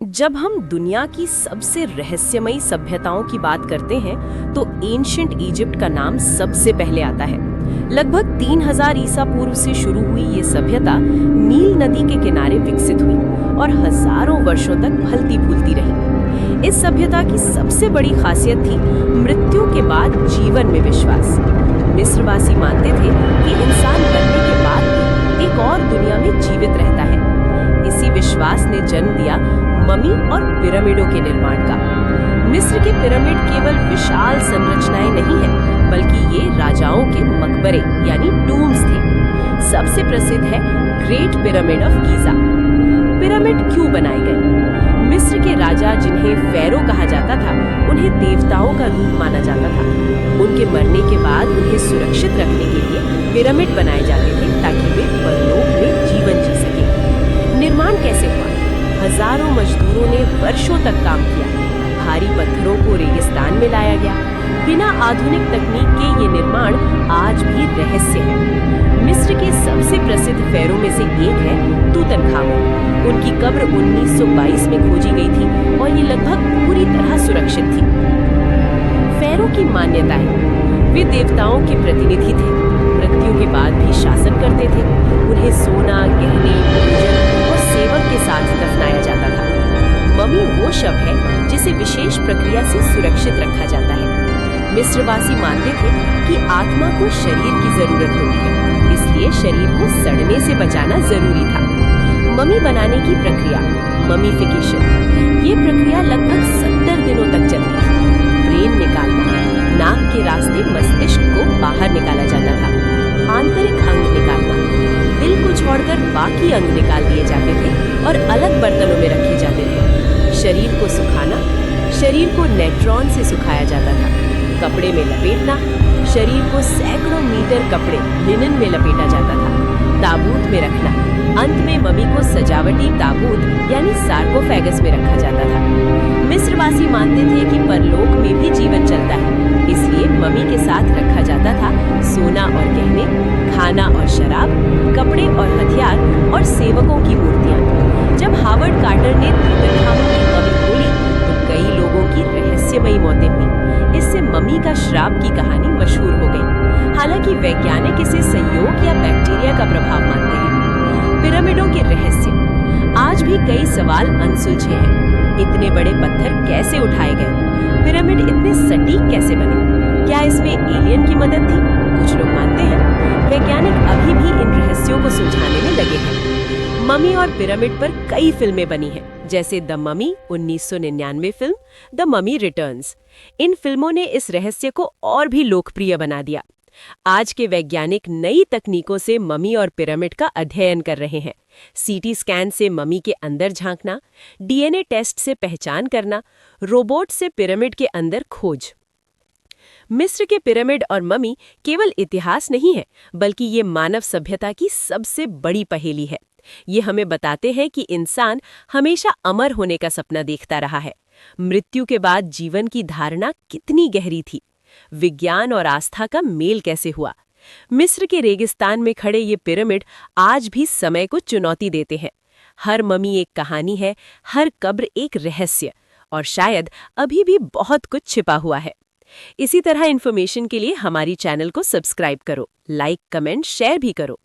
जब हम दुनिया की सबसे रहस्यमयी सभ्यताओं की बात करते हैं तो एंशिएंट इजिप्ट का नाम सबसे पहले आता है। लगभग 3000 ईसा पूर्व से शुरू हुई ये सभ्यता नील नदी के किनारे विकसित हुई और हजारों वर्षों तक फलती फूलती रही। इस सभ्यता की सबसे बड़ी खासियत थी मृत्यु के बाद जीवन में विश्वास। मिस्रवासी मानते थे कि इंसान मरने के बाद भी एक और दुनिया में जीवित रहता है। इसी विश्वास ने जन्म दिया ममी और पिरामिडों के निर्माण का। मिस्र के पिरामिड केवल विशाल संरचनाएं नहीं हैं, बल्कि ये राजाओं के मकबरे यानी टूम्स थे। सबसे प्रसिद्ध है great pyramid of Giza. Pyramid क्यों बनाए गए? मिस्र के राजा, जिन्हें फेरो कहा जाता था, उन्हें देवताओं का रूप माना जाता था। उनके मरने के बाद उन्हें सुरक्षित रखने के लिए पिरामिड बनाए जाते थे ताकि वे परलोक में जीवन जी सके। निर्माण कैसे हुआ? हजारों मजदूरों ने वर्षों तक काम किया। भारी पत्थरों को रेगिस्तान में लाया गया। बिना आधुनिक तकनीक के ये निर्माण आज भी रहस्य है। मिस्र के सबसे प्रसिद्ध फेरो में से एक है तूतनखामुन। उनकी कब्र 1922 में खोजी गई थी और ये लगभग पूरी तरह सुरक्षित थी। फेरो की मान्यताएं। वे देवताओं के प्रतिनिधि थे। मृत्यु के बाद भी शासन करते थे। उन्हें सोना, गहने, भोजन और सेवक के साथ दफनाया जाता था। ममी वो शव है जिसे विशेष प्रक्रिया से सुरक्षित रखा जाता है। मिस्रवासी मानते थे कि आत्मा को शरीर की जरूरत होती है, इसलिए शरीर को सड़ने से बचाना जरूरी था। ममी बनाने की प्रक्रिया, ममीफिकेशन, ये प्रक्रिया लगभग 70 दिनों तक चलती थी। ब्रेन निकालना, नाक के रास्ते मस्तिष्क को बाहर निकाला जाता था। आंतरिक अंग निकालना, दिल को छोड़कर बाकी अंग निकाल दिए जाते थे और अलग बर्तनों में रखे जाते थे। शरीर को सुखाना, शरीर को नेट्रॉन से सुखाया जाता था। कपड़े में लपेटना, शरीर को सैकड़ों मीटर कपड़े लिनन में लपेटा जाता था। ताबूत में रखना, अंत में ममी को सजावटी ताबूत यानी सार्कोफेगस में रखा जाता था। मिस्रवासी मानते थे कि परलोक में भी जीवन चलता है, इसलिए ममी के साथ रखा जाता था सोना और गहने, खाना और शराब, कपड़े और हथियार और सेवकों की मूर्तियां। जब हावर्ड कार्टर ने तूतनखामुन की कब्र खोली तो कई लोगों की रहस्यमयी मौतें हुई। इससे ममी का श्राप की कहानी मशहूर हो गई। हालांकि वैज्ञानिक इसे संयोग या बैक्टीरिया का प्रभाव मानते हैं। पिरामिडों के रहस्य। आज भी कई सवाल अनसुलझे हैं। इतने बड़े पत्थर कैसे उठाए गए? पिरामिड इतने सटीक कैसे बने? क्या इसमें एलियन की मदद थी? कुछ लोग मानते हैं। वैज्ञानिक अभी भी इन रहस्यों को सुलझाने में लगे हैं। ममी और पिरामिड पर कई फिल्में बनी हैं, जैसे द ममी 1999 फिल्म द ममी रिटर्न्स। इन फिल्मों ने इस रहस्य को और भी लोकप्रिय बना दिया। आज के वैज्ञानिक नई तकनीकों से ममी और पिरामिड का अध्ययन कर रहे हैं। सीटी स्कैन से ममी के अंदर झांकना, डीएनए टेस्ट से पहचान करना, रोबोट से पिरामिड के अंदर खोज। मिस्र के पिरामिड और ममी केवल इतिहास नहीं है, बल्कि ये मानव सभ्यता की सबसे बड़ी पहेली है। ये हमें बताते हैं कि इंसान हमेशा अमर होने का सपना देखता रहा है। मृत्यु के बाद जीवन की धारणा कितनी गहरी थी। विज्ञान और आस्था का मेल कैसे हुआ। मिस्र के रेगिस्तान में खड़े ये पिरामिड आज भी समय को चुनौती देते हैं। हर ममी एक कहानी है, हर कब्र एक रहस्य, और शायद अभी भी बहुत कुछ छिपा हुआ है। इसी तरह इन्फॉर्मेशन के लिए हमारी चैनल को सब्सक्राइब करो, लाइक, कमेंट, शेयर भी करो।